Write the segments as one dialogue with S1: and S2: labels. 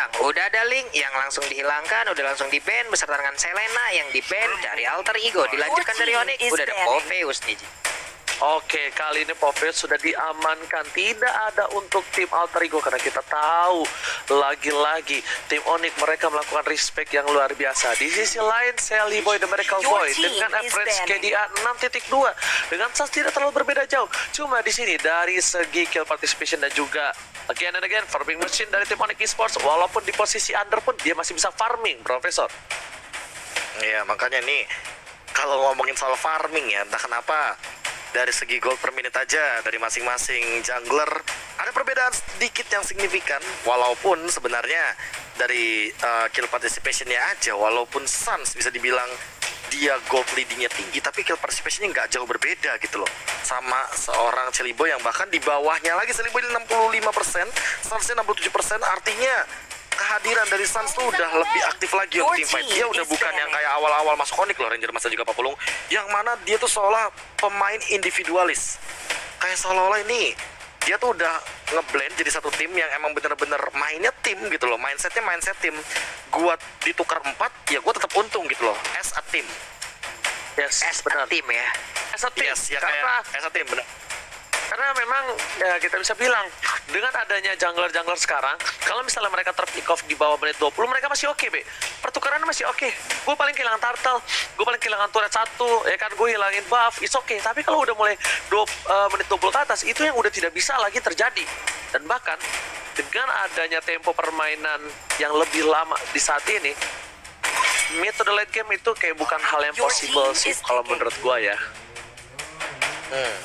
S1: bilang, udah ada Link yang langsung dihilangkan, udah langsung di-ban beserta dengan Selena yang di-ban dari Alter Ego. Dilanjutkan dari Onyx, udah ada Popheus nih.
S2: Oke, kali ini Popheus sudah diamankan. Tidak ada untuk tim Alter Ego karena kita tahu lagi-lagi tim Onyx mereka melakukan respect yang luar biasa. Di sisi lain, Sally Boy The Miracle Boy dengan average KDA 6.2 dengan Sans tidak terlalu berbeda jauh. Cuma di sini dari segi kill participation dan juga again and again farming machine dari tim Onyx Esports, walaupun di posisi under pun dia masih bisa farming, Profesor.
S3: Iya, makanya nih kalau ngomongin soal farming ya, entah kenapa dari segi gold per minute aja dari masing-masing jungler ada perbedaan sedikit yang signifikan, walaupun sebenarnya dari kill participationnya aja, walaupun Sans bisa dibilang dia gold leadingnya tinggi, tapi kill participationnya nggak jauh berbeda gitu loh sama seorang Celiboy yang bahkan di bawahnya lagi. Celiboy 65%, Sansnya 67%, artinya kehadiran dari Sans tuh udah lebih aktif lagi untuk team fight. Dia udah bukan yang kayak awal-awal masuk Onyx loh, Ranger Masa juga Papulung, yang mana dia tuh seolah pemain individualis. Kayak seolah-olah ini dia tuh udah ngeblend jadi satu tim yang emang bener-bener mainnya tim gitu loh. Mindsetnya mindset tim. Gua ditukar 4, ya gua tetap untung gitu loh. As a team.
S2: Yes,
S1: As
S2: benar.
S1: a team ya.
S2: As a team.
S3: Yes, ya
S2: Karena
S3: kayak as a team, bener.
S2: Karena memang ya kita bisa bilang dengan adanya jungler-jungler sekarang, kalau misalnya mereka terpick off di bawah menit 20, mereka masih oke, Be. Pertukarannya masih oke. Gue paling kehilangan turtle, gue paling kehilangan turret 1, ya kan, gue hilangin buff, it's okay. Tapi kalau udah mulai menit 20 ke atas, itu yang udah tidak bisa lagi terjadi. Dan bahkan dengan adanya tempo permainan yang lebih lama di saat ini, mid to the late game itu kayak bukan hal yang possible sih kalau menurut gue ya.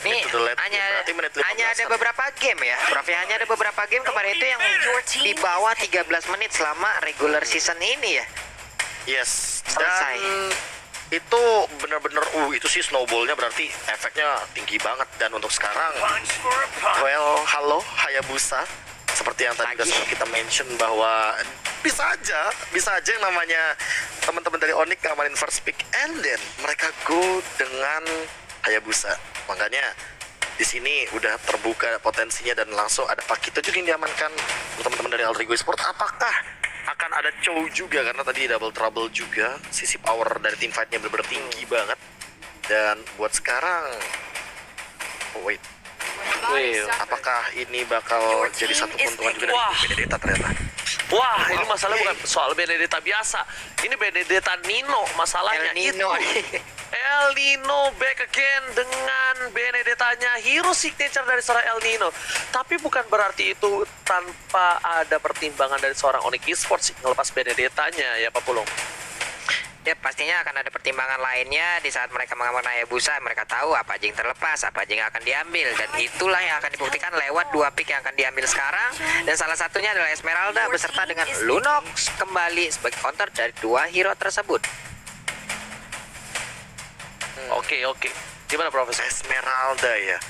S1: Nih, hanya ada beberapa game ya, Prof. Hanya ada beberapa game kemarin itu yang di bawah 13 menit selama regular season ini ya.
S3: Yes,
S1: Selesai.
S3: dan itu bener-bener itu sih snowballnya berarti efeknya tinggi banget. Dan untuk sekarang, well, halo Hayabusa, seperti yang tadi udah sempat kita mention bahwa bisa aja yang namanya teman-teman dari Onyx ngamanin first pick and then mereka go dengan Hayabusa. Makanya di sini udah terbuka potensinya dan langsung ada Pakito juga yang diamankan untuk teman-teman dari Alter Ego Esports. Apakah akan ada Chow juga, karena tadi double trouble juga, sisi power dari team fight-nya bener-bener tinggi banget. Dan buat sekarang, wait, apakah ini bakal jadi satu keuntungan juga dari Benedetta ternyata?
S2: Wah, ini masalah bukan soal Benedetta biasa. Ini Benedetta Nino masalahnya.
S1: El Nino.
S2: El Nino back again dengan Benedettanya, hero signature dari seorang El Nino. Tapi bukan berarti itu tanpa ada pertimbangan dari seorang Onyx Esports ngelepas Benedettanya ya, Pak Pulung.
S1: Ya pastinya akan ada pertimbangan lainnya di saat mereka mengamankan Hayabusa. Mereka tahu apa aja yang terlepas, apa aja yang akan diambil, dan itulah yang akan dibuktikan lewat 2 pick yang akan diambil sekarang. Dan salah satunya adalah Esmeralda beserta dengan Lunox kembali sebagai counter dari 2 hero tersebut.
S2: Oke. Gimana, Profesor?
S3: Esmeralda ya.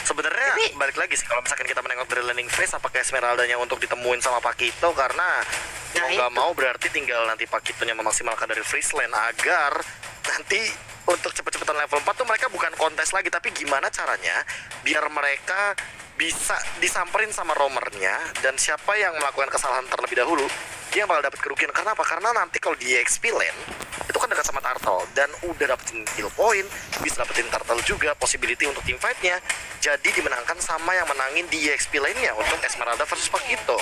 S3: Sebenarnya balik lagi sih, kalau misalkan kita menengok dari landing phase, apakah Esmeraldanya untuk ditemuin sama Pakito, karena mau nggak mau berarti tinggal nanti Pakitonya memaksimalkan dari freeze lane agar nanti untuk cepet-cepetan level 4 tuh mereka bukan kontes lagi, tapi gimana caranya biar mereka bisa disamperin sama roamernya, dan siapa yang melakukan kesalahan terlebih dahulu dia yang bakal dapat kerugian. Karena apa? Karena nanti kalau di XP lane itu kan dekat sama turtle dan udah dapetin kill point, bisa dapetin turtle juga, possibility untuk team fight-nya jadi dimenangkan sama yang menangin di XP lane-nya untuk Esmeralda versus Pakito.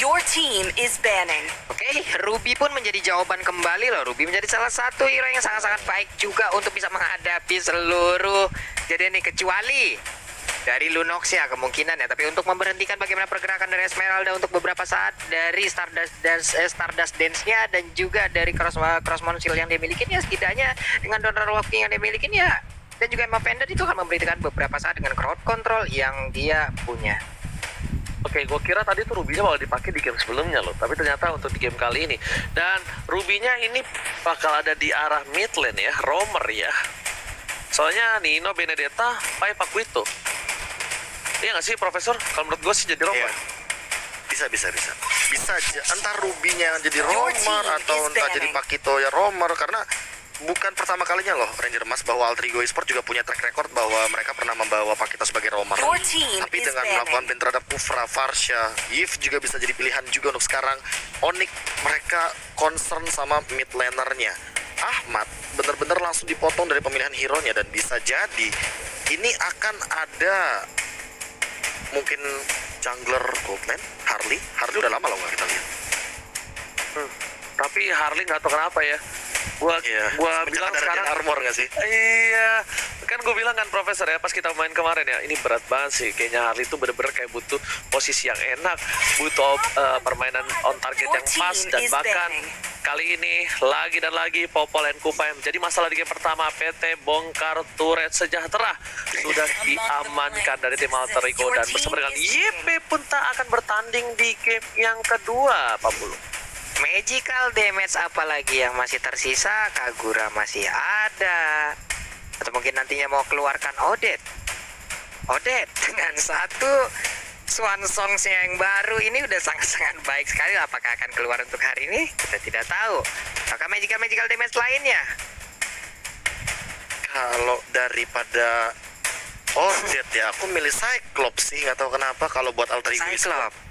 S4: Your team is banning.
S1: Oke, Ruby pun menjadi jawaban kembali loh. Ruby menjadi salah satu hero yang sangat-sangat baik juga untuk bisa menghadapi seluruh jadi nih, kecuali dari Lunox ya kemungkinan ya. Tapi untuk memberhentikan bagaimana pergerakan dari Esmeralda untuk beberapa saat dari Stardust Dance-nya dan juga dari Crossmon Shield yang dia miliki ya, setidaknya dengan Donor Walking yang dia miliki ya, dan juga Emma Fender itu akan memberhentikan beberapa saat dengan crowd control yang dia punya.
S2: Oke, gue kira tadi tuh Ruby-nya bakal dipakai di game sebelumnya loh, tapi ternyata untuk di game kali ini. Dan Ruby-nya ini bakal ada di arah mid lane ya, roamer ya. Soalnya Nino, Benedetta, Pakito. Iya nggak sih, Profesor? Kalau menurut gue sih jadi roamer.
S3: Iya. Bisa aja, entah Ruby-nya yang jadi roamer atau entah jadi Pakito ya roamer, karena bukan pertama kalinya loh Ranger Mas bahwa Alter Ego Esport juga punya track record bahwa mereka pernah membawa Pakito sebagai roamer.
S4: Your team
S3: Tapi
S4: is
S3: dengan
S4: banning.
S3: melakukan ban terhadap Kufra, Farsha, Yves juga bisa jadi pilihan juga untuk sekarang. Onyx mereka concern sama mid lanernya. Ahmad bener-bener langsung dipotong dari pemilihan hero-nya dan bisa jadi ini akan ada mungkin jungler Goldland, Harley udah lama loh nggak kita lihat.
S2: Tapi Harley nggak tahu kenapa ya. Gua
S3: Semenjak
S2: bilang
S3: ada
S2: sekarang
S3: Radiant Armor nggak sih?
S2: iya, kan gue bilang kan Profesor ya pas kita main kemarin ya, ini berat banget sih. Kayaknya Harley itu bener-bener kayak butuh posisi yang enak, butuh permainan on target yang pas, dan bahkan kali ini lagi dan lagi Popol and Kupaim. Jadi masalah di game pertama, PT bongkar turret sejahtera sudah diamankan dari tim Alter Ego, dan bersama dengan YP pun tak akan bertanding di game yang kedua, Pak Bulu.
S1: Magical damage apalagi yang masih tersisa, Kagura masih ada. Atau mungkin nantinya mau keluarkan Odet dengan satu Swan Songs yang baru ini udah sangat-sangat baik sekali. Apakah akan keluar untuk hari ini? Kita tidak tahu. Apakah magical damage lainnya?
S3: Kalau daripada Odet ya, aku milih Cyclops sih, nggak tahu kenapa kalau buat Alter Ego Esport.
S1: Cyclops.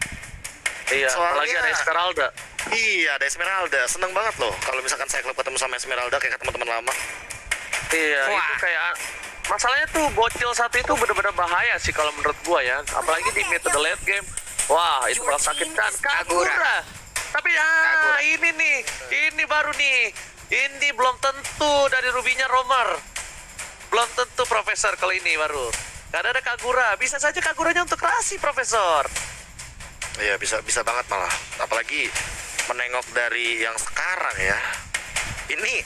S2: Iya, apalagi ada Esmeralda.
S3: Iya, ada Esmeralda. Seneng banget loh kalau misalkan Cyclops ketemu sama Esmeralda kayak teman-teman lama.
S2: Iya,
S1: Wah.
S2: itu kayak masalahnya tuh bocil satu itu benar-benar bahaya sih kalau menurut gua ya. Apalagi di metode late game. Wah, itu bakal sakit kan. Kagura. Tapi
S1: Kagura.
S2: ini baru nih. Ini belum tentu dari Rubinya Romer. Belum tentu Profesor kalau ini baru. Karena ada Kagura. Bisa saja Kaguranya untuk Rasi, Profesor.
S3: Iya, bisa banget malah. Apalagi menengok dari yang sekarang ya. Ini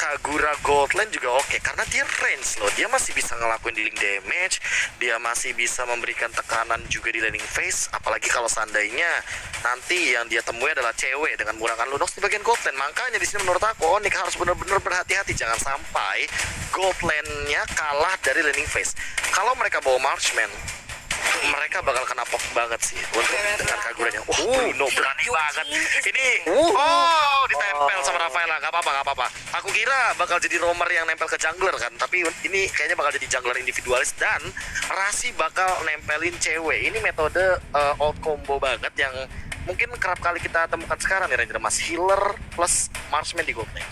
S3: Kagura Goldland juga oke karena dia range loh. Dia masih bisa ngelakuin dealing damage, dia masih bisa memberikan tekanan juga di laning phase. Apalagi kalau seandainya nanti yang dia temui adalah cewek dengan menggunakan Lunox di bagian Goldland. Makanya di sini menurut aku Onyx harus benar-benar berhati-hati, jangan sampai Goldland-nya kalah dari laning phase. Kalau mereka bawa Marksman, mereka bakal kena pok banget sih untuk dengan Kaguranya. Bruno berani banget. Ini ditempel sama Rafaela. Gak apa-apa. Aku kira bakal jadi roamer yang nempel ke jungler kan, tapi ini kayaknya bakal jadi jungler individualis dan Rasi bakal nempelin cewek. Ini metode old combo banget yang mungkin kerap kali kita temukan sekarang nih Ranger Mas. Healer plus marksman di gold lane.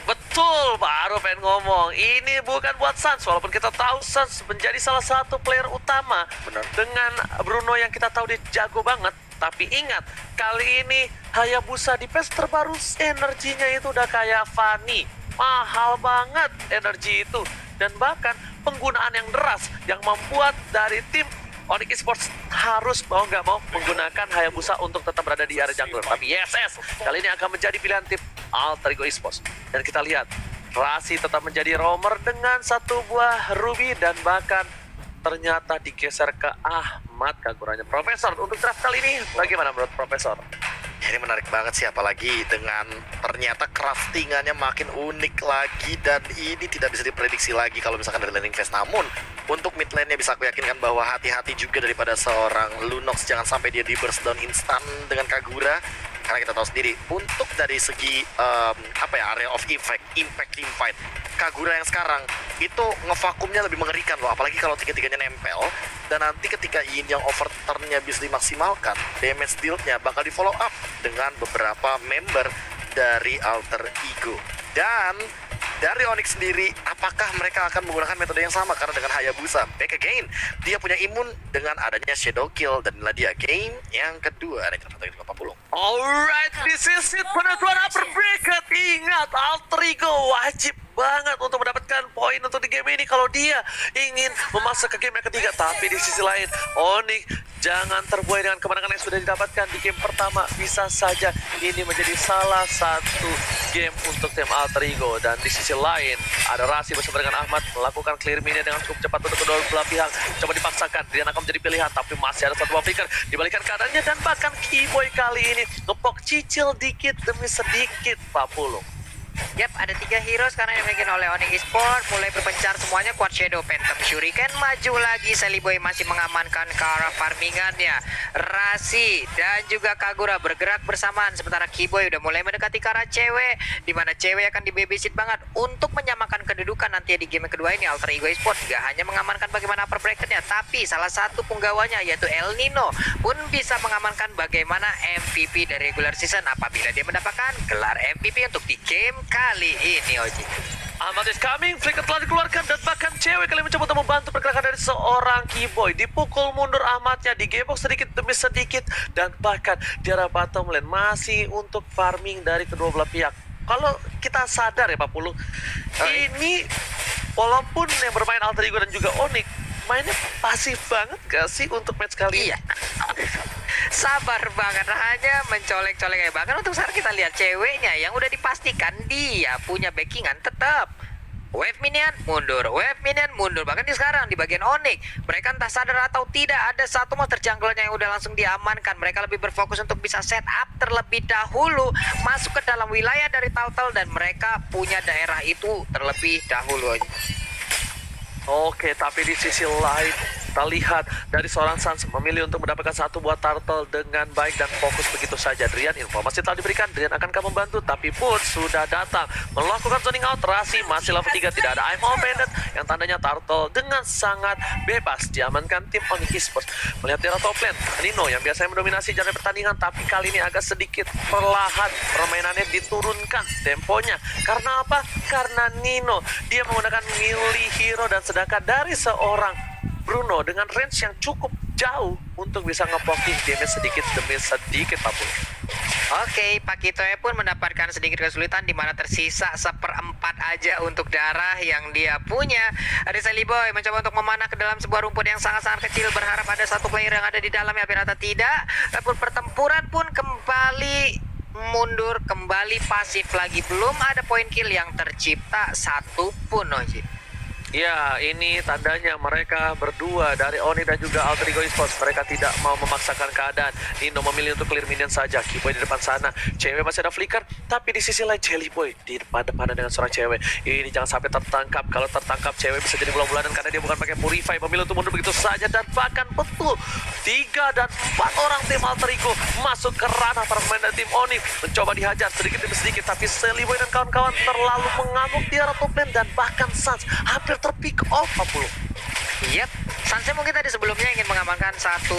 S2: Betul, baru pengen ngomong. Ini bukan buat Suns, walaupun kita tahu Suns menjadi salah satu player utama.
S3: Benar.
S2: Dengan Bruno yang kita tahu dia jago banget. Tapi ingat, kali ini Hayabusa di patch terbaru energinya itu udah kayak Fanny. Mahal banget energi itu. Dan bahkan penggunaan yang deras yang membuat dari tim Onyx Esports harus mau nggak mau menggunakan Hayabusa untuk tetap berada di area jungler. Tapi yes, kali ini akan menjadi pilihan tim Alter Ego Esports. Dan kita lihat, Rasi tetap menjadi roamer dengan satu buah ruby dan bahkan ternyata digeser ke Ahmad Kaguranya. Profesor, untuk draft kali ini bagaimana menurut Profesor?
S3: Ini menarik banget sih, apalagi dengan ternyata craftingannya makin unik lagi dan ini tidak bisa diprediksi lagi kalau misalkan dari landing phase. Namun untuk mid lane-nya bisa aku yakinkan bahwa hati-hati juga daripada seorang Lunox, jangan sampai dia di burst down instan dengan Kagura. Karena kita tahu sendiri untuk dari segi area of impact team fight, Kagura yang sekarang itu ngevakumnya lebih mengerikan loh, apalagi kalau tiga-tiganya nempel. Dan nanti ketika Yin yang overturn-nya bisa dimaksimalkan, damage deal-nya bakal di follow up dengan beberapa member dari Alter Ego. Dan dari Onyx sendiri, apakah mereka akan menggunakan metode yang sama? Karena dengan Hayabusa, back again, dia punya imun dengan adanya Shadow Kill. Dan inilah dia game yang kedua. Ada yang terpotong 50.
S2: Alright, this is it. Penentuan upper bracket. Ingat, Alter Ego wajib banget untuk mendapatkan poin untuk di game ini kalau dia ingin memasuk ke game yang ketiga. Tapi di sisi lain, Onyx jangan terbuai dengan kemenangan yang sudah didapatkan di game pertama. Bisa saja ini menjadi salah satu game untuk tim Alter Ego. Dan di sisi lain, ada Rasi bersama dengan Ahmad melakukan clear minion dengan cukup cepat untuk kedua belah pihak. Coba dipaksakan, dia akan menjadi pilihan, tapi masih ada satu buah flicker dibalikan keadaannya. Dan bahkan Keyboy kali ini ngepok cicil dikit demi sedikit, Pak Pulung.
S1: Yap, ada 3 hero sekarang yang dimiliki oleh Onyx Esports. Mulai berpencar semuanya. Quad Shadow, Phantom Shuriken maju lagi. Sally Boy masih mengamankan ke arah farmingannya. Rasi dan juga Kagura bergerak bersamaan. Sementara Kiboy udah mulai mendekati ke arah cewek, di mana cewek akan dibabysit banget untuk menyamakan kedudukan nanti di game kedua ini. Alter Ego Esports gak hanya mengamankan bagaimana upper bracketnya, tapi salah satu penggawanya yaitu El Nino pun bisa mengamankan bagaimana MVP dari regular season apabila dia mendapatkan gelar MVP untuk di game kali ini, Oji.
S2: Ahmad is coming, flicker telah dikeluarkan dan bahkan cewek kali mencoba untuk membantu pergerakan dari seorang Kiboy. Dipukul mundur Ahmadnya, digebok sedikit demi sedikit dan bahkan di arah bottom lane masih untuk farming dari kedua belah pihak. Kalau kita sadar ya Pak Pulu, ini walaupun yang bermain Alter Ego dan juga Onyx mainnya pasif banget gak sih untuk match kali ini?
S1: Iya. Sabar banget, hanya mencolek-colek. Bahkan untuk sekarang kita lihat ceweknya yang udah dipastikan dia punya backingan tetap. Wave minion mundur, wave minion mundur. Bahkan di sekarang di bagian Onyx, mereka entah sadar atau tidak ada satu monster junglernya yang udah langsung diamankan. Mereka lebih berfokus untuk bisa set up terlebih dahulu, masuk ke dalam wilayah dari Turtle dan mereka punya daerah itu terlebih dahulu.
S2: Oke, tapi di sisi lain kita lihat dari seorang Sans memilih untuk mendapatkan satu buah turtle dengan baik dan fokus begitu saja. Drian, informasi telah diberikan, Drian akan membantu, tapi Boots sudah datang melakukan zoning out. Rasi masih level 3, tidak ada I'm Bandit yang tandanya turtle dengan sangat bebas diamankan tim Onyx Esports. Melihat di arah top lane, Nino yang biasanya mendominasi jalan pertandingan, tapi kali ini agak sedikit perlahan permainannya diturunkan temponya. Karena apa? Karena Nino dia menggunakan melee hero dan sedangkan dari seorang Bruno dengan range yang cukup jauh untuk bisa ngepoking damage sedikit demi sedikit Pak Pul.
S1: Oke, Pak Kitoe pun mendapatkan sedikit kesulitan di mana tersisa 1/4 aja untuk darah yang dia punya. Ada Sally Boy mencoba untuk memanah ke dalam sebuah rumput yang sangat-sangat kecil, berharap ada satu player yang ada di dalamnya, ternyata tidak. Tapi pertempuran pun kembali mundur, kembali pasif lagi. Belum ada poin kill yang tercipta satu pun, Oji.
S2: Ya, ini tandanya mereka berdua dari Oni dan juga Alter Ego Esports. Mereka tidak mau memaksakan keadaan. Nino memilih untuk clear minion saja. Kiboy di depan sana. Cewek masih ada flicker. Tapi di sisi lain Jelly Boy di depan-depan dengan seorang cewek. Ini jangan sampai tertangkap. Kalau tertangkap cewek bisa jadi bulan-bulanan karena dia bukan pakai Purify. Memilih untuk mundur begitu saja. Dan bahkan betul 3 dan 4 orang tim Alter Ego masuk ke ranah para pemain dari tim Oni. Mencoba dihajar sedikit demi sedikit. Tapi Jelly Boy dan kawan-kawan terlalu mengamuk di arah top lane. Dan bahkan Sans hampir terpick off 40.
S1: Yap, Sanse mungkin tadi sebelumnya ingin mengamankan satu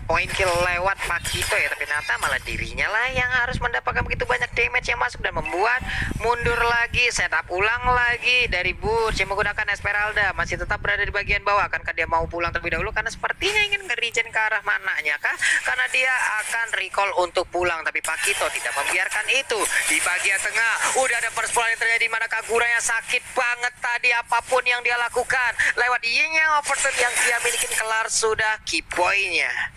S1: poin kill lewat Makito ya, tapi ternyata malah dirinya lah yang harus mendapatkan begitu banyak damage yang masuk dan membuat mundur lagi, setup ulang lagi dari Boots yang menggunakan Esmeralda. Masih tetap berada di bagian bawah. Akankah dia mau pulang terlebih dahulu karena sepertinya ingin nge-regen ke arah mananya kah? Karena dia akan recall untuk pulang, tapi Pakito tidak membiarkan itu. Di bagian tengah udah ada perspuluhan yang terjadi, mana Kagura yang sakit banget tadi. Apapun yang dia lakukan lewat Yin Yang Overturn yang dia miliki, kelar sudah Kiboy-nya.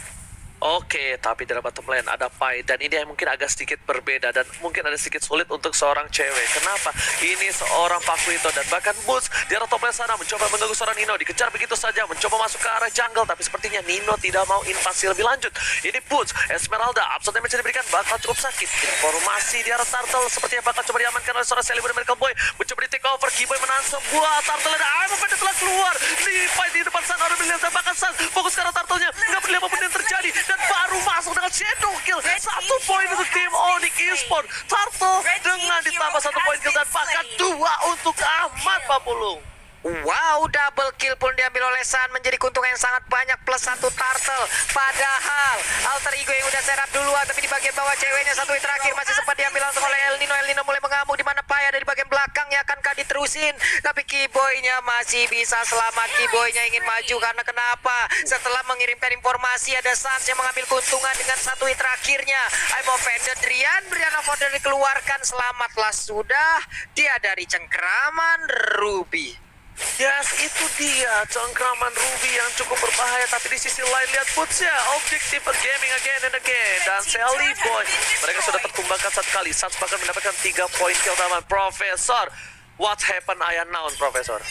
S2: Oke, tapi di bottom lane ada Pai dan ini yang mungkin agak sedikit berbeda dan mungkin ada sedikit sulit untuk seorang cewek. Kenapa? Ini seorang Pakuito dan bahkan Boots di arah top lane sana mencoba mengganggu seorang Nino, dikejar begitu saja, mencoba masuk ke arah jungle, tapi sepertinya Nino tidak mau invasi lebih lanjut. Ini Boots, Esmeralda, absolute damage yang diberikan bakal cukup sakit. Informasi di arah Turtle sepertinya bakal coba diamankan oleh seorang Sally Boy dan Miracle Boy, mencoba di take over. Kiboy menahan sebuah Turtle dan Pendek telah keluar. Di fight di depan sana, orang bilang bahkan San fokus ke arah Turtle-nya, nggak peduli apapun yang terjadi. Dan baru masuk dengan shadow kill. 1 poin untuk tim Onyx Esports. Turtle dengan ditambah 1 poin kill dan bahkan 2 untuk Ahmad Pak Pulung.
S1: Wow, double kill pun diambil oleh San, menjadi keuntungan yang sangat banyak plus 1 turtle. Padahal Alter Ego yang udah serap duluan, tapi di bagian bawah ceweknya satu hit terakhir masih sempat diambil langsung oleh El Nino. El Nino mulai mengamuk di mana Pai ada di bagian belakangnya, akankah diterusin? Tapi Kiboy-nya masih bisa selamat. Kiboy-nya ingin maju karena kenapa? Setelah mengirimkan informasi ada Sans yang mengambil keuntungan dengan satu hit terakhirnya. I'm offended. Drian Order dikeluarkan, selamatlah sudah dia dari cengkeraman Ruby.
S2: Yes, itu dia cengkraman Ruby yang cukup berbahaya. Tapi di sisi lain lihat Boots ya, objektif gaming again and again. Dan Sally Boy, mereka sudah tertumbangkan 1 kali. Sans bahkan mendapatkan 3 poin kill taman. Profesor, what happened I unknown, Profesor?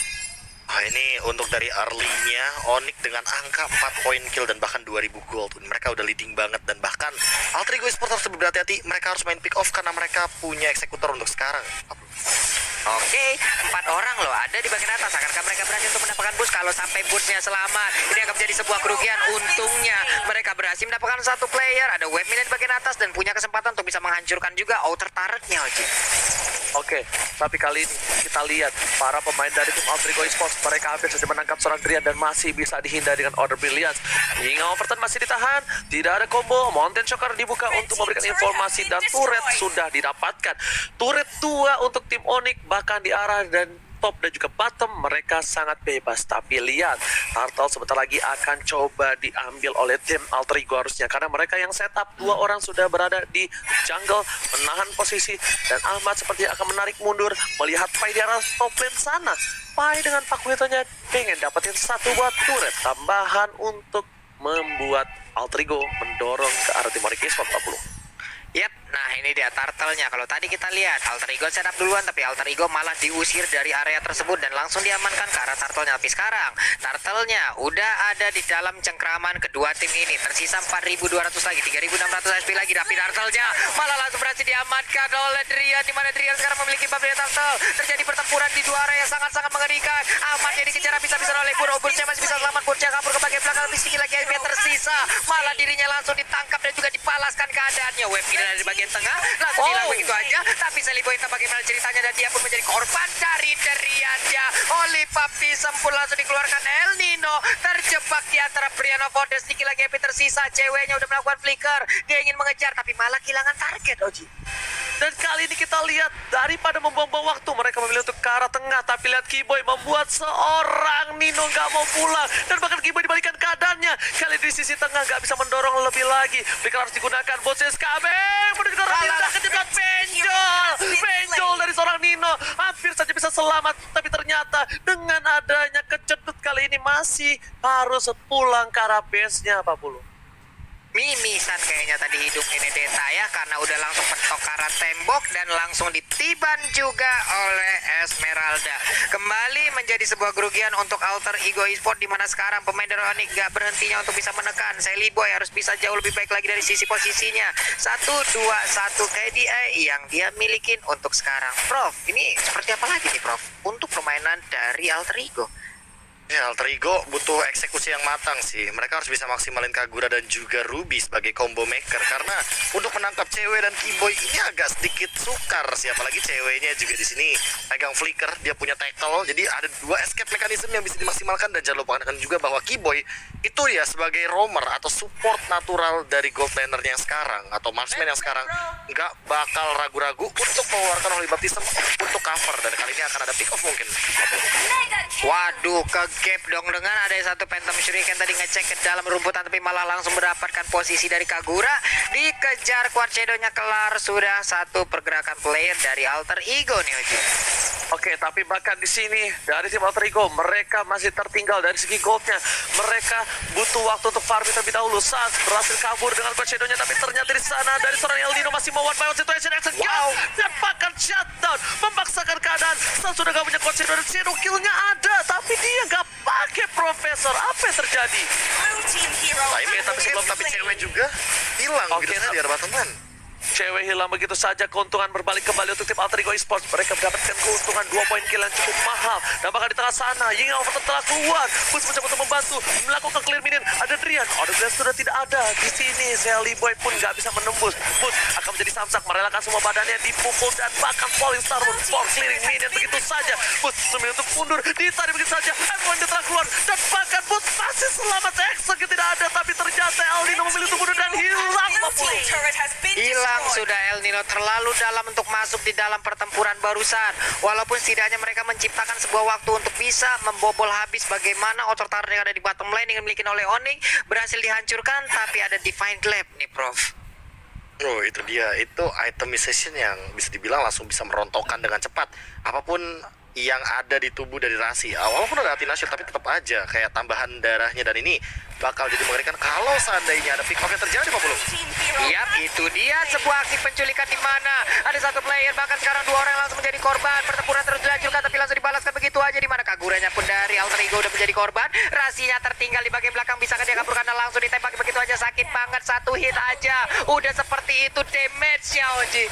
S3: Wah, ini untuk dari early-nya Onyx dengan angka 4 poin kill dan bahkan 2000 gold. Mereka udah leading banget dan bahkan Alter Ego Esports harus lebih berhati-hati. Mereka harus main pick off karena mereka punya eksekutor untuk sekarang.
S1: Oke, 4 orang loh ada di bagian atas. Akankah mereka berani untuk mendapatkan boost? Kalau sampai boostnya selamat, ini akan menjadi sebuah kerugian. Untungnya mereka berhasil mendapatkan satu player. Ada wave minion di bagian atas dan punya kesempatan untuk bisa menghancurkan juga outer turretnya, Oji.
S2: Oke, tapi kali ini kita lihat para pemain dari tim Alter Ego Esports, mereka hampir saja menangkap seorang Drian dan masih bisa dihindari dengan Order Brilliance. Hingga Overton masih ditahan, tidak ada combo, Mountain Shocker dibuka untuk memberikan informasi dan turret sudah didapatkan. Turret 2 untuk tim Onyx bahkan di arah dan top dan juga bottom mereka sangat bebas. Tapi lihat, Turtle sebentar lagi akan coba diambil oleh tim Alter Ego harusnya, karena mereka yang setup 2 orang sudah berada di jungle menahan posisi, dan Ahmad seperti akan menarik mundur melihat Pai di arah top lane sana. Pai dengan Pakuetonya pengen dapetin satu buat turret tambahan untuk membuat Alter Ego mendorong ke arah tim Onyx Esports 40.
S1: Yap, nah ini dia turtle-nya. Kalau tadi kita lihat Alter Ego setup duluan, tapi Alter Ego malah diusir dari area tersebut dan langsung diamankan ke arah turtle-nya. Tapi sekarang turtle-nya udah ada di dalam cengkraman kedua tim ini. Tersisa 4.200 lagi, 3.600 HP lagi. Tapi turtle-nya malah langsung berhasil diamankan oleh Drian, di mana Drian sekarang memiliki buff dari turtle. Terjadi pertempuran di dua area yang sangat-sangat mengerikan. Ahmad jadi dikejar bisa-bisa oleh Bur. Burnya masih bisa selamat. Burnya kabur ke bagian belakang, tapi sedikit lagi HP yang tersisa. Malah dirinya langsung ditangkap dan juga dipalaskan keadaannya. Wave dari bagian tengah langsung hilang begitu aja, tapi Seliboy entah bagaimana ceritanya dan dia pun menjadi korban dari Driannya. Oli Papi sempur langsung dikeluarkan. El Nino terjebak di antara Brian of Order. Sedikit lagi HP tersisa, ceweknya udah melakukan flicker, dia ingin mengejar tapi malah kehilangan target, Oji.
S2: Dan kali ini kita lihat, daripada membuang-buang waktu, mereka memilih untuk ke arah tengah. Tapi lihat Kiboy membuat seorang Nino nggak mau pulang. Dan bahkan Kiboy dibalikan keadaannya. Kali di sisi tengah nggak bisa mendorong lebih lagi. Flicker harus digunakan. Boses KB menuju ke arah Nino. Kejedot benjol. Benjol dari seorang Nino. Hampir saja bisa selamat. Tapi ternyata dengan adanya kecedut kali ini masih harus pulang ke arah base-nya, Pak Pulu.
S1: Mimisan kayaknya tadi hidup ini Deta ya, karena udah langsung petok ke arah tembok dan langsung ditiban juga oleh Esmeralda. Kembali menjadi sebuah kerugian untuk Alter Ego Esports, di mana sekarang pemain dari Onyx gak berhentinya untuk bisa menekan. Seliboy harus bisa jauh lebih baik lagi dari sisi posisinya. 1-2-1 KDA yang dia milikin untuk sekarang. Prof, ini seperti apa lagi nih Prof untuk permainan dari Alter Ego?
S3: Ya, Alter Ego butuh eksekusi yang matang sih. Mereka harus bisa maksimalin Kagura dan juga Ruby sebagai combo maker, karena untuk menangkap cewek dan Kiboy ini agak sedikit sukar sih, apalagi ceweknya juga di sini pegang flicker, dia punya tackle, jadi ada 2 escape mechanism yang bisa dimaksimalkan. Dan jangan lupakan juga bahwa Kiboy itu ya sebagai roamer atau support natural dari gold laner-nya yang sekarang atau marksman yang sekarang nggak bakal ragu-ragu untuk mengeluarkan Holy Baptism untuk cover, dan kali ini akan ada pick off mungkin.
S1: Waduh, ke gap dong dengan ada satu Phantom Shuriken tadi ngecek ke dalam rumputan, tapi malah langsung mendapatkan posisi dari Kagura. Dikejar, Quad Shadow-nya kelar. Sudah satu pergerakan player dari Alter Ego nih, Oji.
S2: Oke, tapi bahkan di sini dari tim Alter Ego mereka masih tertinggal dari segi goldnya. Mereka butuh waktu untuk farming terlebih dahulu. Saat berhasil kabur dengan Quad Shadow-nya, tapi ternyata di sana dari seorang El Nino masih mau one by one situation action. Wow, dan bahkan shutdown memaksakan keadaan. Saat sudah gak punya Quad Shadow dan Shadow kill-nya ada, tapi dia gak pakai Profesor. Apa yang terjadi?
S3: Tapi sebelum tapi cewek juga hilang
S2: Oke,
S3: gitu di arah teman.
S2: Cewek hilang begitu saja, keuntungan berbalik kembali untuk tim Alter Ego Esports. Mereka mendapatkan keuntungan 2 poin kill yang cukup mahal. Dan bahkan di tengah sana, Ying Overton telah keluar. Bus mencoba untuk membantu, melakukan clear minion. Ada Drian, Drian sudah tidak ada. Di sini, Seliboy pun nggak bisa menembus. Bus akan menjadi samsak, merelakan semua badannya dipukul. Dan bahkan Falling Star for clearing minion begitu saja. Bus memilih untuk mundur, ditarik begitu saja. M1 telah keluar. Dan bahkan Bus masih selamat. Execute tidak ada, tapi ternyata El Nino memilih untuk mundur dan hilang.
S1: Hilang sudah El Nino, terlalu dalam untuk masuk di dalam pertempuran barusan. Walaupun setidaknya mereka menciptakan sebuah waktu untuk bisa membobol habis bagaimana outer turret yang ada di bottom lane yang dimiliki oleh Onyx berhasil dihancurkan, tapi ada Divine Glaive nih Prof.
S3: Oh, itu dia. Itu itemization yang bisa dibilang langsung bisa merontokkan dengan cepat apapun yang ada di tubuh dari Rasi. Walaupun ada Athena Shield, tapi tetap aja kayak tambahan darahnya, dan ini bakal jadi mengerikan kalau seandainya ada pick off yang terjadi, Pak Bulu.
S1: Yap, itu dia sebuah aksi penculikan di mana ada satu player, bahkan sekarang 2 orang yang langsung menjadi korban. Pertempuran terus dilanjutkan tapi langsung dibalaskan begitu aja, di mana Kaguranya pun dari Alter Ego udah menjadi korban. Rasinya tertinggal di bagian belakang. Bisakah dia kabur karena langsung ditembak begitu aja. Sakit banget, satu hit aja. Udah seperti itu damage-nya, Oji.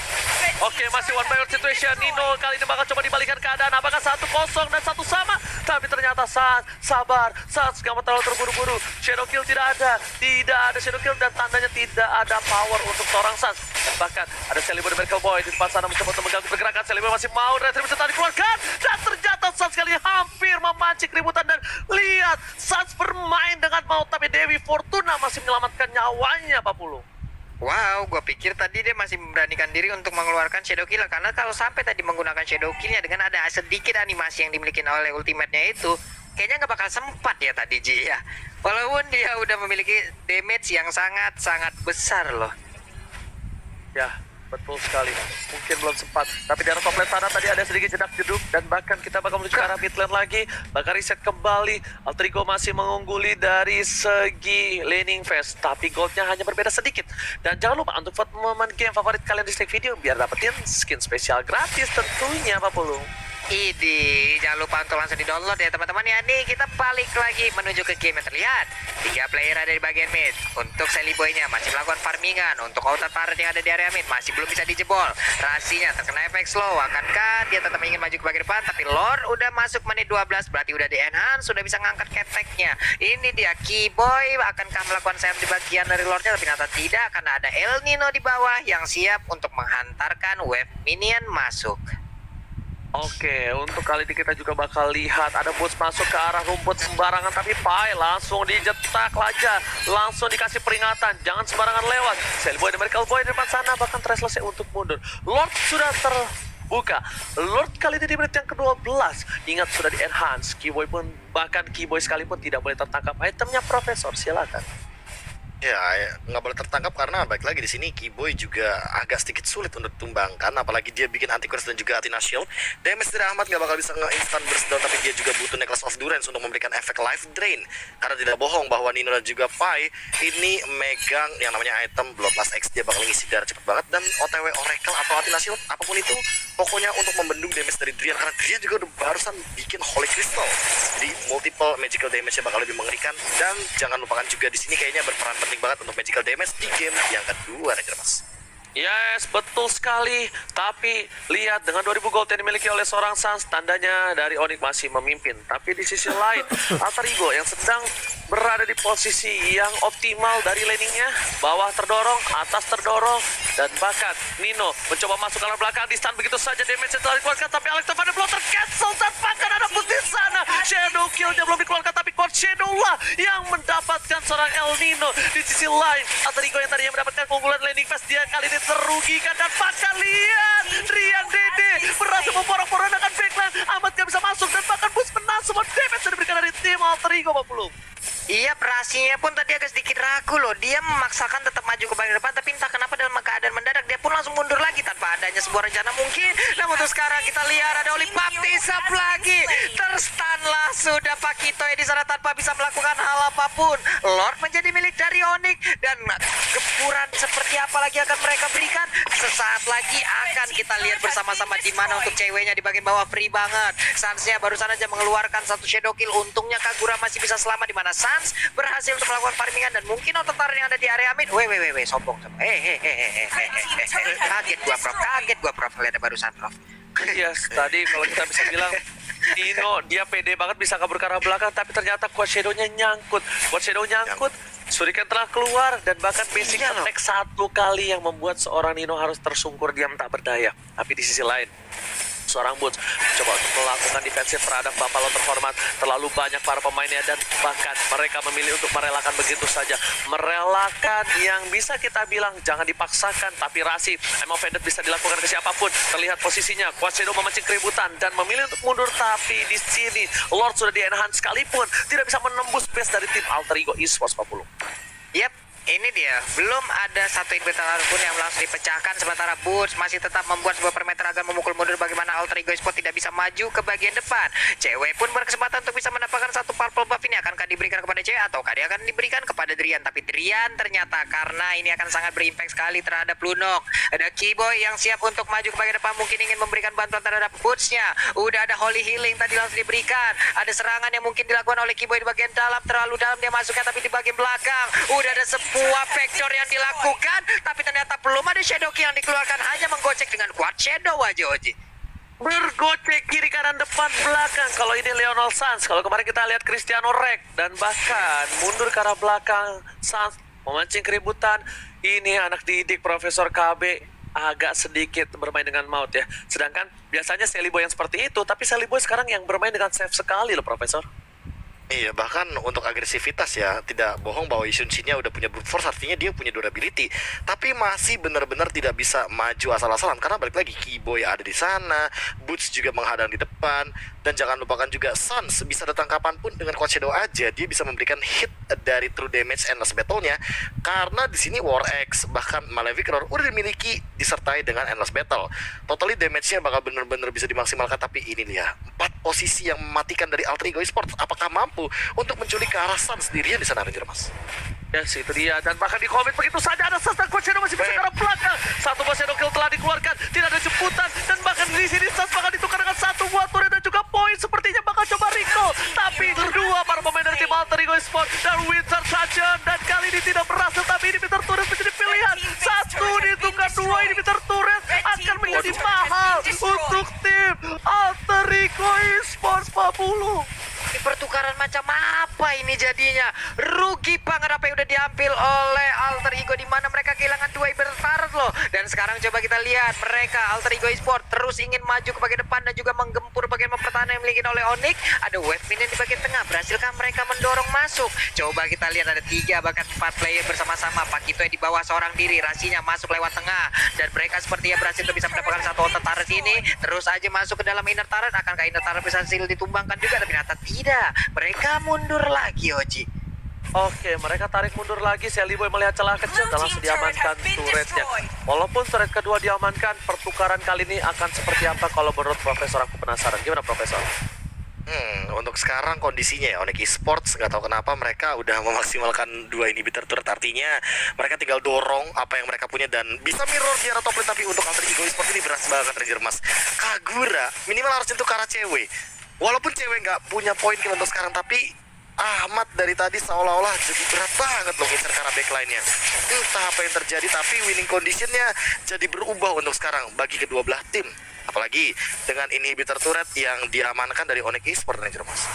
S2: Oke, masih one by one situation. Nino kali ini bakal coba dibalikan keadaan. Apakah 1-0 dan 1 sama? Tapi ternyata sabar. Gak mau terlalu terburu-buru. Shadow kill tidak ada. Tidak ada shadow kill dan tandanya tidak ada power untuk seorang Sans. Dan bahkan ada Celebi dan Miracle Boy di depan sana mencoba untuk mengganggu pergerakan. Celebi masih mau retribusi tadi dikeluarkan. Dan ternyata Sans kali ini hampir memancing keributan. Dan lihat, Sans bermain dengan mau. Tapi Dewi Fortuna masih menyelamatkan nyawanya, Pak Pulu.
S1: Wow, gue pikir tadi dia masih memberanikan diri untuk mengeluarkan Shadow Kill. Karena kalau sampai tadi menggunakan Shadow Kill-nya dengan ada sedikit animasi yang dimiliki oleh ultimate-nya itu, kayaknya nggak bakal sempat ya tadi Ji ya. Walaupun dia udah memiliki damage yang sangat-sangat besar loh.
S2: Ya, betul sekali. Mungkin belum sempat. Tapi di arah top lane sana tadi ada sedikit jedak-jeduk. Dan bahkan kita bakal menuju ke arah mid lane lagi. Bakal reset kembali. Alter Ego masih mengungguli dari segi laning phase. Tapi goldnya hanya berbeda sedikit. Dan jangan lupa untuk vote momen game favorit kalian di like video. Biar dapetin skin spesial gratis tentunya, Pak Pulu.
S1: Idi, jangan lupa untuk langsung di-download ya teman-teman ya. Nih kita balik lagi menuju ke game yang terlihat. 3 player ada di bagian mid. Untuk Sally Boy-nya masih melakukan farmingan. Untuk outer turret yang ada di area mid masih belum bisa dijebol. Rasinya terkena efek slow. Akankah dia tetap ingin maju ke bagian depan? Tapi Lord udah masuk menit 12. Berarti udah di-enhance. Sudah bisa ngangkat keteknya. Ini dia Keyboy. Akankah melakukan sayap di bagian dari Lordnya? Tapi ternyata tidak. Karena ada El Nino di bawah yang siap untuk menghantarkan wave minion masuk.
S2: Oke, untuk kali ini kita juga bakal lihat ada boots masuk ke arah rumput sembarangan, tapi Pai langsung dijetak aja, langsung dikasih peringatan, jangan sembarangan lewat. Cellboy dan Miracle Boy di depan sana bahkan selesai untuk mundur. Lord sudah terbuka. Lord kali ini di menit yang ke-12. Ingat sudah di-enhance. Keyboy pun, bahkan Keyboy sekalipun tidak boleh tertangkap. Itemnya Profesor, silakan.
S3: Ya, nggak boleh tertangkap karena baik lagi di sini Keyboy juga agak sedikit sulit untuk ditumbangkan, apalagi dia bikin anti-curse dan juga Athena Shield. Damage dari Ahmad nggak bakal bisa nge-instant burst down, tapi dia juga butuh Necklace of Durance untuk memberikan efek life drain. Karena tidak bohong bahwa Nino dan juga Pai ini megang yang namanya item Bloodlust X, dia bakal ngisi darah cepet banget, dan OTW Oracle atau Athena Shield apapun itu pokoknya untuk membendung damage dari Drian, karena Drian juga udah barusan bikin Holy Crystal. Jadi multiple magical damage-nya bakal lebih mengerikan, dan jangan lupakan juga di sini kayaknya berperan penting banget untuk magical damage di game yang kedua, Ranger Mas.
S2: Yes, betul sekali. Tapi lihat dengan 2000 gold yang dimiliki oleh seorang Sans, tandanya dari Onyx masih memimpin. Tapi di sisi lain, Alter Ego yang sedang berada di posisi yang optimal dari laningnya, bawah terdorong, atas terdorong, dan bahkan Nino mencoba masuk ke arah belakang, di stun begitu saja, damage telah dikeluarkan, tapi Alex Tavana belum tercancel, dan bahkan ada pun di sana Shadow Kill-nya belum dikeluarkan, tapi God Shadow lah yang mendapatkan seorang El Nino. Di sisi lain, Alter Ego yang tadinya mendapatkan keunggulan landing phase, dia kali ini terugikan, dan bahkan lihat Rian Dede berhasil memporak-porandakan backline. Ahmad gak bisa masuk, dan bahkan boost menang semua damage yang diberikan dari tim Alter Ego, Pak Pulung.
S1: Iya, Prasinya pun tadi agak sedikit ragu loh. Dia memaksakan tetap maju ke bagian depan, tapi entah kenapa dalam keadaan mendadak dia pun langsung mundur lagi tanpa adanya sebuah rencana mungkin. Namun untuk sekarang kita lihat ada Oli Baptisap lagi. Terstun lah sudah Pak Kitoy di sana tanpa bisa melakukan hal apapun. Lord menjadi milik dari Onyx, dan gempuran seperti apa lagi akan mereka berikan? Sesaat lagi akan kita lihat bersama-sama di mana untuk ceweknya di bagian bawah free banget. Sansnya barusan aja mengeluarkan satu shadow kill. Untungnya Kagura masih bisa selamat, di mana Sans berhasil untuk melakukan farmingan, dan mungkin otot yang ada di area mid. Weh, sombong. Kaget gua, Prof. Lihat barusan, Prof.
S2: Yes, tadi kalau kita bisa bilang Nino, dia pede banget bisa kabur ke arah belakang, tapi ternyata Quad Shadow-nya nyangkut. Shuriken telah keluar, dan bahkan basic attack satu kali yang membuat seorang Nino harus tersungkur diam tak berdaya. Tapi di sisi lain, seorang Boots coba untuk melakukan defensif terhadap Buffalo terhormat. Terlalu banyak para pemainnya, dan bahkan mereka memilih untuk merelakan begitu saja. Merelakan yang bisa kita bilang jangan dipaksakan, tapi Rasi, I'm offended bisa dilakukan ke siapapun. Terlihat posisinya, Quad Shadow memancing keributan dan memilih untuk mundur, tapi di sini Lord sudah di-enhance sekalipun tidak bisa menembus base dari tim Alter Ego Esports, 40.
S1: Yap, ini dia. Belum ada satu inventar pun yang langsung dipecahkan, sementara Boots masih tetap membuat sebuah perimeter Ragan memukul mundur bagaimana Alter Ego Sport tidak bisa maju ke bagian depan. Cewek pun berkesempatan untuk bisa mendapatkan satu purple buff. Ini akankah diberikan kepada cewek ataukah dia akan diberikan kepada Drian? Tapi Drian ternyata karena ini akan sangat berimpact sekali terhadap Lunok. Ada Keyboy yang siap untuk maju ke bagian depan, mungkin ingin memberikan bantuan terhadap Boots-nya. Udah ada Holy Healing tadi langsung diberikan. Ada serangan yang mungkin dilakukan oleh Keyboy di bagian dalam, terlalu dalam dia masuknya, tapi di bagian belakang udah ada sebuah backdoor yang dilakukan, tapi ternyata belum ada Shadow Key yang dikeluarkan, hanya menggocek dengan Quad Shadow aja Oji.
S2: Bergocek kiri kanan depan belakang. Kalau ini Leonel Sans, kalau kemarin kita lihat Cristiano Rek, dan bahkan mundur ke arah belakang Sans memancing keributan. Ini anak didik Profesor KB agak sedikit bermain dengan maut ya. Sedangkan biasanya Sally Boy yang seperti itu, tapi Sally Boy sekarang yang bermain dengan safe sekali loh Profesor.
S3: Iya, bahkan untuk agresivitas ya, tidak bohong bahwa Yishun-nya udah punya brute force, artinya dia punya durability. Tapi masih benar-benar tidak bisa maju asal-asalan, karena balik lagi Keyboy ada di sana, Boots juga menghadang di depan, dan jangan lupakan juga Sans bisa datang kapanpun dengan Quad Shadow aja, dia bisa memberikan hit dari true damage endless battle-nya, karena di sini War X bahkan Malefic Roar udah dimiliki disertai dengan endless battle. Totally damage-nya bakal benar-benar bisa dimaksimalkan, tapi ini dia 4 posisi yang mematikan dari Alter Ego Esports. Apakah mampu untuk menculik ke arah Sans sendirian di sana, Ranger Mas?
S2: Yes, itu dia. Dan bahkan di komit begitu saja ada Sans dan Quad Shadow masih bisa ke arah belakang. Satu buah Shadow Kill telah dikeluarkan, tidak ada jemputan, dan bahkan di sini Sans bakal ditukar dengan satu buah turret dan juga poin. Sepertinya bakal coba recall, tapi dua para pemain dari tim Alter Ego Esports dan Winter Sergeant, dan kali ini tidak berhasil. Tapi ini Inhibitor Turret menjadi pilihan. Satu ditukar, dua Inhibitor Turret akan menjadi mahal untuk tim Alter Ego Esports 40.
S1: Ini pertukaran macam apa ini jadinya? Rugi banget apa yang udah diambil oleh Alter Ego, di mana mereka kehilangan 2 Ibertaret loh. Dan sekarang coba kita lihat mereka Alter Ego Esports terus ingin maju ke bagian depan dan juga menggempur bagian pertahanan yang dimiliki oleh Onyx. Ada wave minion di bagian tengah. Berhasilkah mereka mendorong masuk? Coba kita lihat ada 3 bahkan 4 player bersama-sama. Pakito yang di bawah seorang diri, Rasinya masuk lewat tengah, dan mereka sepertinya berhasil untuk bisa mendapatkan satu outer turret ini. Terus aja masuk ke dalam inner turret. Akankah inner turret bisa hasil ditumbangkan juga? Tapi ternyata tidak. Mereka mundur lagi Oji.
S2: Oke, mereka tarik mundur lagi. Sally Boy melihat celah kecil dan langsung diamankan turretnya. Walaupun turret kedua diamankan, pertukaran kali ini akan seperti apa kalau menurut Profesor? Aku penasaran. Gimana Profesor?
S3: Untuk sekarang kondisinya ya, Onyx Esports nggak tahu kenapa mereka udah memaksimalkan 2 inhibitor turret, artinya mereka tinggal dorong apa yang mereka punya dan bisa mirror di arah top lane. Tapi untuk Alter Ego Esports ini beras banget Ranger Mas. Kagura minimal harus nyentuh ke arah cewek. Walaupun cewek nggak punya poin kill untuk sekarang, tapi Ahmad dari tadi seolah-olah jadi berat banget loh ngincer ke arah backline-nya. Entah apa yang terjadi, tapi winning condition-nya jadi berubah untuk sekarang bagi kedua belah tim. Apalagi dengan inhibitor turret yang diamankan dari Onyx Esports, Ranger Mas.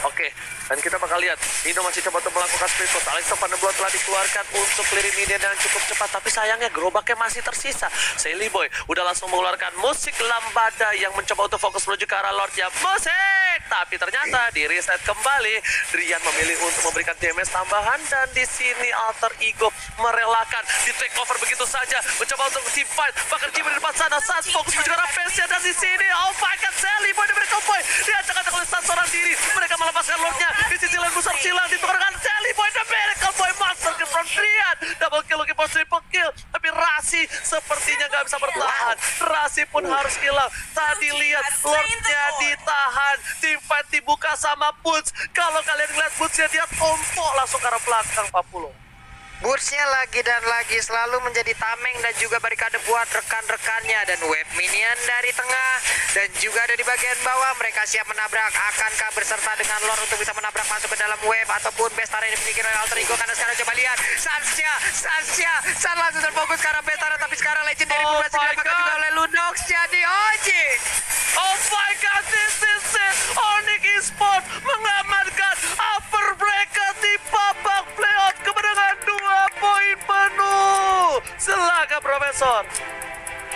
S2: Oke, dan kita bakal lihat Nino masih coba untuk melakukan split push. Alex Van de Blon telah dikeluarkan untuk clear minion yang cukup cepat, tapi sayangnya gerobaknya masih tersisa. Sally Boy udah langsung mengeluarkan musik lambada yang mencoba untuk fokus menuju ke arah Lordnya musik, tapi ternyata di reset kembali. Drian memilih untuk memberikan damage tambahan, dan di sini Alter Ego merelakan di take over begitu saja, mencoba untuk team fight. Bahkan Kimi di depan sana saat fokus menuju ke arah face-nya, dan di sini oh my god, Sally Boy diberi komboy, diacak-acak oleh Sans seorang diri. Mereka melepaskan Lordnya di sisi lain, busar silang ditukarkan Sally Boy dan Miracle Boy monster ke front Drian. Double kill lagi, triple kill, tapi Rasi sepertinya nggak bisa bertahan. Rasi pun harus hilang. Tadi lihat Lordnya ditahan, tim fight dibuka sama Boots. Kalau kalian lihat Bootsnya, dia tompok langsung ke arah belakang 40.
S1: Boots-nya lagi dan lagi selalu menjadi tameng dan juga barikade buat rekan-rekannya, dan wave minion dari tengah dan juga ada di bagian bawah. Mereka siap menabrak. Akankah berserta dengan Lord untuk bisa menabrak masuk ke dalam wave ataupun Bestara yang dimiliki oleh Alter Ego? Karena sekarang coba lihat Sansnya San langsung terfokus ke arah Bestara, tapi sekarang Legendary
S2: Oh
S1: berhasil
S2: my
S1: didapatkan
S2: God.
S1: juga oleh Lunox. Jadi Oji,
S2: Oh my god, this is it. Onyx Esports mengamankan upper bracket di babak playoff kemenangan 2 poin penuh. Silakan Profesor.